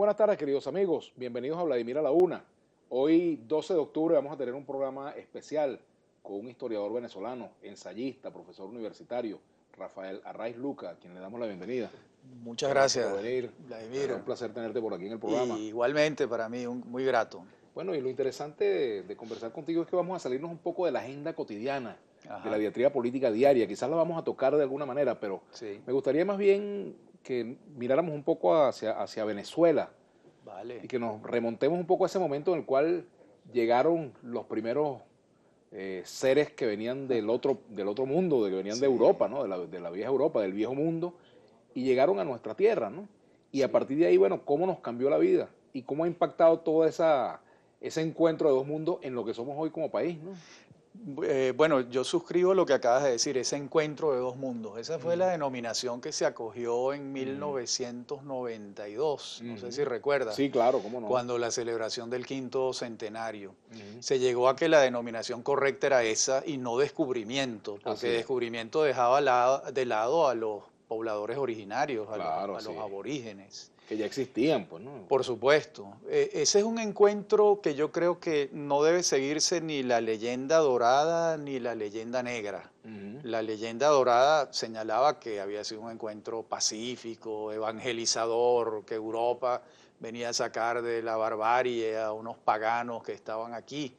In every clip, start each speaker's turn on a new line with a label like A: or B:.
A: buenas tardes, queridos amigos. Bienvenidos a Vladimir a la Una. Hoy, 12 de octubre, vamos a tener un programa especial con un historiador venezolano, ensayista, profesor universitario, Rafael Arraiz Luca, a quien le damos la bienvenida.
B: Muchas gracias,
A: por venir.
B: Vladimir.
A: Es un placer tenerte por aquí en el programa.
B: Igualmente, para mí, muy grato.
A: Bueno, y lo interesante de conversar contigo es que vamos a salirnos un poco de la agenda cotidiana,
B: Ajá.
A: de la diatriba política diaria. Quizás la vamos a tocar de alguna manera, pero
B: Sí.
A: me gustaría más bien que miráramos un poco hacia Venezuela.
B: Vale.
A: Y que nos remontemos un poco a ese momento en el cual llegaron los primeros seres que venían del otro mundo, que venían de Europa, ¿no? de la vieja Europa, del viejo mundo, y llegaron a nuestra tierra, ¿no? Y a partir de ahí, bueno, cómo nos cambió la vida y cómo ha impactado todo ese encuentro de dos mundos en lo que somos hoy como país, ¿no?
B: Bueno, yo suscribo lo que acabas de decir, ese encuentro de dos mundos. Esa fue la denominación que se acogió en 1992, no sé si recuerdas.
A: Sí, claro, cómo no.
B: Cuando la celebración del quinto centenario. Se llegó a que la denominación correcta era esa y no descubrimiento, porque descubrimiento dejaba de lado a los pobladores originarios, a los aborígenes.
A: Que ya existían, pues, ¿no?
B: Por supuesto. Ese es un encuentro que yo creo que no debe seguirse ni la leyenda dorada ni la leyenda negra. La leyenda dorada señalaba que había sido un encuentro pacífico, evangelizador, que Europa venía a sacar de la barbarie a unos paganos que estaban aquí.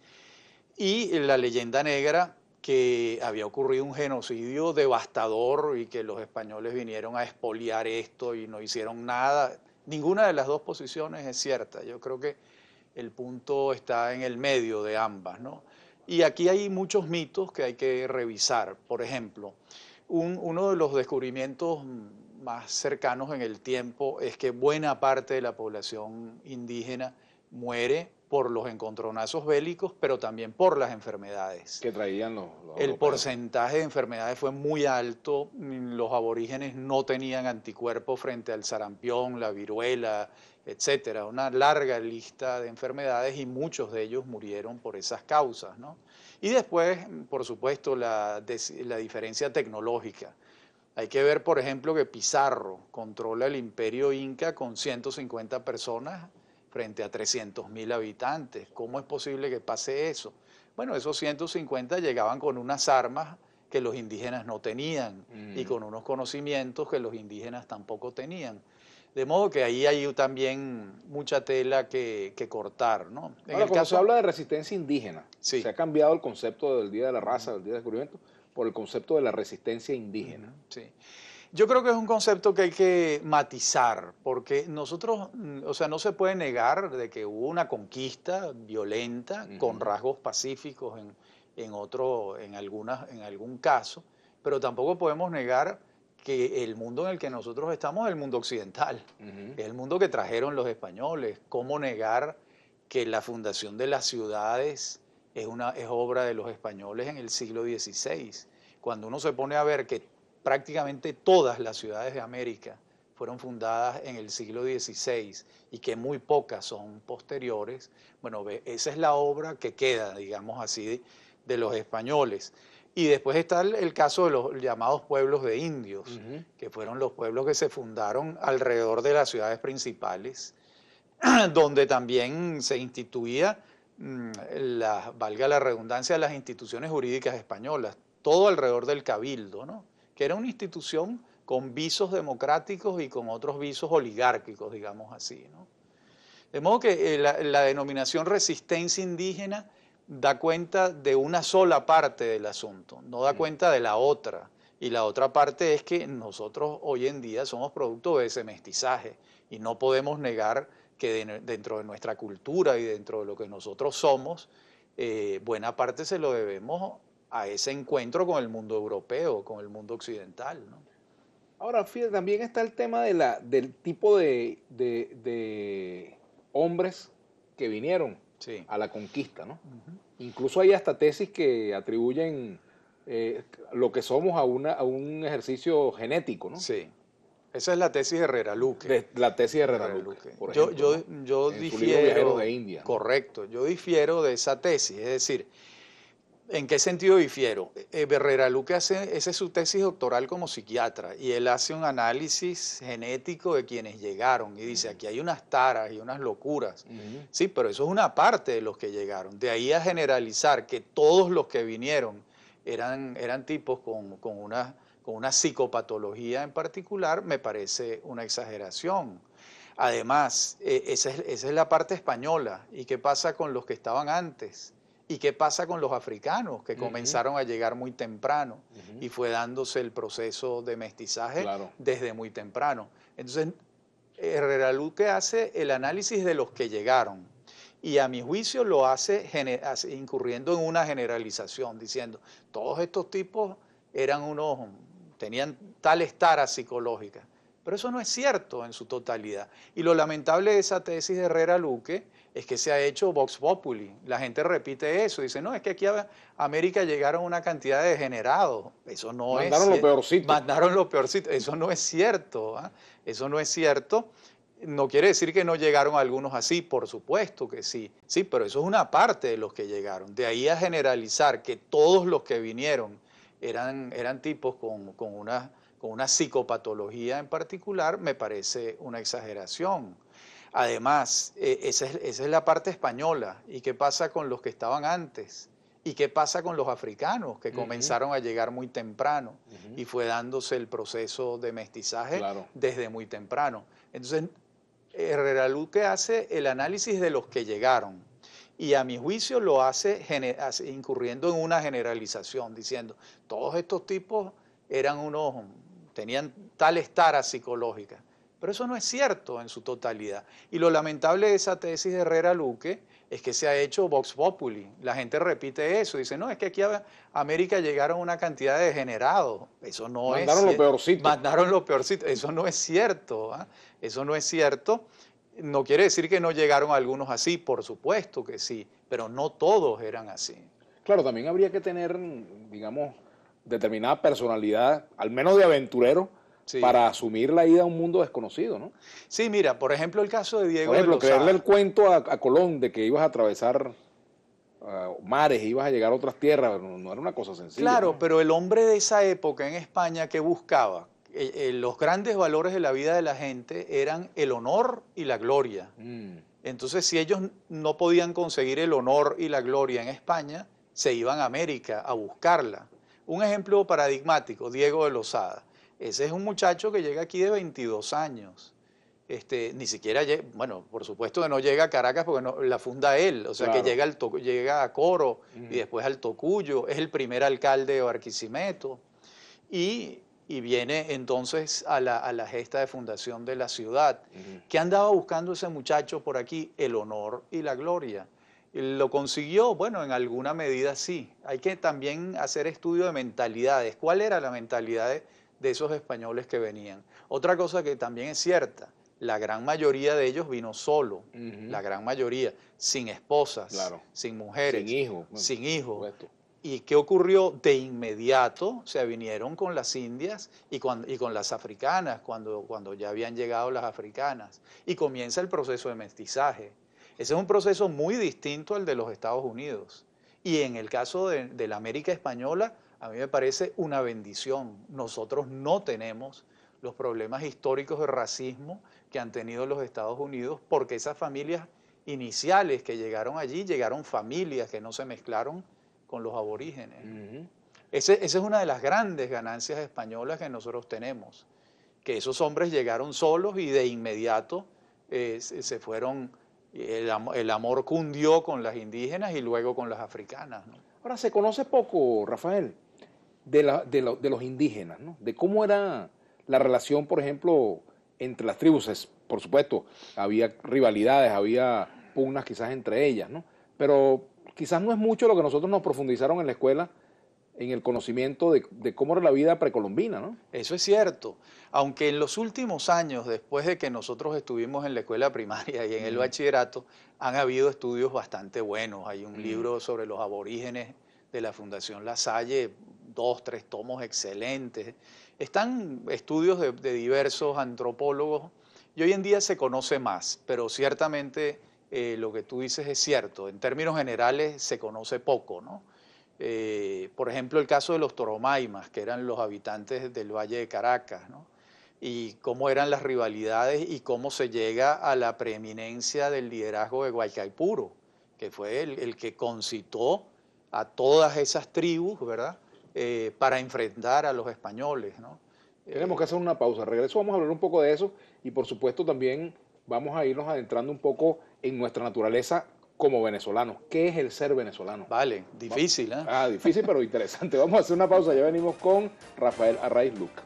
B: Y la leyenda negra, que había ocurrido un genocidio devastador y que los españoles vinieron a expoliar esto y no hicieron nada. Ninguna de las dos posiciones es cierta. Yo creo que el punto está en el medio de ambas, ¿no? Y aquí hay muchos mitos que hay que revisar. Por ejemplo, uno de los descubrimientos más cercanos en el tiempo es que buena parte de la población indígena muere por los encontronazos bélicos, pero también por las enfermedades.
A: Que traían los
B: El porcentaje de enfermedades fue muy alto. Los aborígenes no tenían anticuerpos frente al sarampión, la viruela, etcétera. Una larga lista de enfermedades y muchos de ellos murieron por esas causas, ¿no? Y después, por supuesto, la diferencia tecnológica. Hay que ver, por ejemplo, que Pizarro controla el imperio inca con 150 personas frente a 300.000 habitantes. ¿Cómo es posible que pase eso? Bueno, esos 150 llegaban con unas armas que los indígenas no tenían y con unos conocimientos que los indígenas tampoco tenían. De modo que ahí hay también mucha tela que cortar, ¿no?
A: Ahora, cuando se habla de resistencia indígena,
B: se
A: ha cambiado el concepto del Día de la Raza, del Día del Descubrimiento, por el concepto de la resistencia indígena.
B: Sí. Yo creo que es un concepto que hay que matizar, porque nosotros, o sea, no se puede negar de que hubo una conquista violenta con rasgos pacíficos en algún caso, pero tampoco podemos negar que el mundo en el que nosotros estamos es el mundo occidental, es el mundo que trajeron los españoles. ¿Cómo negar que la fundación de las ciudades es obra de los españoles en el siglo XVI? Cuando uno se pone a ver que prácticamente todas las ciudades de América fueron fundadas en el siglo XVI y que muy pocas son posteriores, bueno, esa es la obra que queda, digamos así, de los españoles. Y después está el caso de los llamados pueblos de indios, que fueron los pueblos que se fundaron alrededor de las ciudades principales, donde también se instituía, valga la redundancia, las instituciones jurídicas españolas, todo alrededor del cabildo, ¿no? Que era una institución con visos democráticos y con otros visos oligárquicos, digamos así, ¿no? De modo que la denominación resistencia indígena da cuenta de una sola parte del asunto, no da cuenta de la otra. Y la otra parte es que nosotros hoy en día somos producto de ese mestizaje y no podemos negar que dentro de nuestra cultura y dentro de lo que nosotros somos, buena parte se lo debemos a ese encuentro con el mundo europeo, con el mundo occidental, ¿no?
A: Ahora, fíjate, también está el tema del tipo de hombres que vinieron a la conquista, ¿no? Incluso hay hasta tesis que atribuyen lo que somos a un ejercicio genético, ¿no?
B: Sí. Esa es la tesis de Herrera Luque.
A: La tesis de Herrera Luque, por ejemplo,
B: yo
A: en
B: difiero,
A: su libro Viajeros de India, ¿no?
B: Correcto, yo difiero de esa tesis, es decir, ¿En qué sentido difiero? Herrera Luque esa es su tesis doctoral como psiquiatra y él hace un análisis genético de quienes llegaron y dice, aquí hay unas taras y unas locuras. Sí, pero eso es una parte de los que llegaron. De ahí a generalizar que todos los que vinieron eran tipos con una psicopatología en particular, me parece una exageración. Además, esa es la parte española. ¿Y qué pasa con los que estaban antes? ¿Y qué pasa con los africanos que comenzaron a llegar muy temprano y fue dándose el proceso de mestizaje desde muy temprano? Entonces, Herrera Luque hace el análisis de los que llegaron y a mi juicio lo hace incurriendo en una generalización, diciendo, todos estos tipos tenían tales taras psicológicas. Pero eso no es cierto en su totalidad. Y lo lamentable de esa tesis de Herrera Luque es que se ha hecho Vox Populi. La gente repite eso, dice, no, es que aquí a América llegaron una cantidad de degenerados. Eso no es cierto.
A: Mandaron lo peorcito.
B: Mandaron lo peorcito. Eso no es cierto. Eso no es cierto. No quiere decir que no llegaron algunos así, por supuesto que sí. Sí, pero eso es una parte de los que llegaron. De ahí a generalizar que todos los que vinieron eran tipos con una psicopatología en particular, me parece una exageración. Además, esa es la parte española. ¿Y qué pasa con los que estaban antes? ¿Y qué pasa con los africanos que comenzaron a llegar muy temprano y fue dándose el proceso de mestizaje desde muy temprano? Entonces, Herrera Luque hace el análisis de los que llegaron y a mi juicio lo hace incurriendo en una generalización, diciendo, todos estos tipos tenían tales taras psicológicas. Pero eso no es cierto en su totalidad. Y lo lamentable de esa tesis de Herrera Luque es que se ha hecho Vox Populi. La gente repite eso, dice, no, es que aquí a América llegaron una cantidad de degenerados. Eso no es cierto.
A: Mandaron lo peorcito.
B: Mandaron lo peorcito. Eso no es cierto. Eso no es cierto. No quiere decir que no llegaron algunos así, por supuesto que sí, pero no todos eran así.
A: Claro, también habría que tener, digamos, determinada personalidad, al menos de aventurero, para asumir la ida a un mundo desconocido, ¿no?
B: Sí, mira, por ejemplo, el caso de Diego
A: de Lozada. Por ejemplo, creerle el cuento a Colón de que ibas a atravesar mares, ibas a llegar a otras tierras, no era una cosa sencilla.
B: Claro,
A: ¿no?
B: pero el hombre de esa época en España, ¿qué buscaba? Los grandes valores de la vida de la gente eran el honor y la gloria. Entonces, si ellos no podían conseguir el honor y la gloria en España, se iban a América a buscarla. Un ejemplo paradigmático, Diego de Lozada. Ese es un muchacho que llega aquí de 22 años. Ni siquiera, bueno, por supuesto que no llega a Caracas porque la funda él, o sea que llega a Coro y después al Tocuyo, es el primer alcalde de Barquisimeto y viene entonces a la gesta de fundación de la ciudad. ¿Qué andaba buscando ese muchacho por aquí? El honor y la gloria. ¿Lo consiguió? Bueno, en alguna medida sí. Hay que también hacer estudio de mentalidades. ¿Cuál era la mentalidad de esos españoles que venían? Otra cosa que también es cierta, la gran mayoría de ellos vino solo, la gran mayoría, sin esposas, sin mujeres, sin hijos. ¿Y qué ocurrió? De inmediato se vinieron con las indias y con las africanas, cuando ya habían llegado las africanas. Y comienza el proceso de mestizaje. Ese es un proceso muy distinto al de los Estados Unidos. Y en el caso de la América española, a mí me parece una bendición. Nosotros no tenemos los problemas históricos de racismo que han tenido los Estados Unidos, porque esas familias iniciales que llegaron allí, llegaron familias que no se mezclaron con los aborígenes. Esa es una de las grandes ganancias españolas que nosotros tenemos, que esos hombres llegaron solos y de inmediato se fueron, el amor cundió con las indígenas y luego con las africanas, ¿no?
A: Ahora, se conoce poco, Rafael, de los indígenas, ¿no? De cómo era la relación, por ejemplo, entre las tribus. Por supuesto, había rivalidades, había pugnas quizás entre ellas, ¿no? Pero quizás no es mucho lo que nosotros nos profundizaron en la escuela, en el conocimiento de cómo era la vida precolombina, ¿no?
B: Eso es cierto. Aunque en los últimos años, después de que nosotros estuvimos en la escuela primaria y en el bachillerato, han habido estudios bastante buenos. Hay un libro sobre los aborígenes de la Fundación La Salle, 2, 3 tomos excelentes. Están estudios de diversos antropólogos y hoy en día se conoce más, pero ciertamente lo que tú dices es cierto. En términos generales se conoce poco, ¿no? Por ejemplo, el caso de los Toromaimas, que eran los habitantes del Valle de Caracas, ¿no? Y cómo eran las rivalidades y cómo se llega a la preeminencia del liderazgo de Guaycaipuro, que fue el que concitó a todas esas tribus, ¿verdad? Para enfrentar a los españoles, ¿no?
A: Tenemos que hacer una pausa. Regreso, vamos a hablar un poco de eso y por supuesto también vamos a irnos adentrando un poco en nuestra naturaleza como venezolanos. ¿Qué es el ser venezolano?
B: Vale, difícil, ¿eh?
A: Difícil pero interesante. Vamos a hacer una pausa, ya venimos con Rafael Arraiz Luca.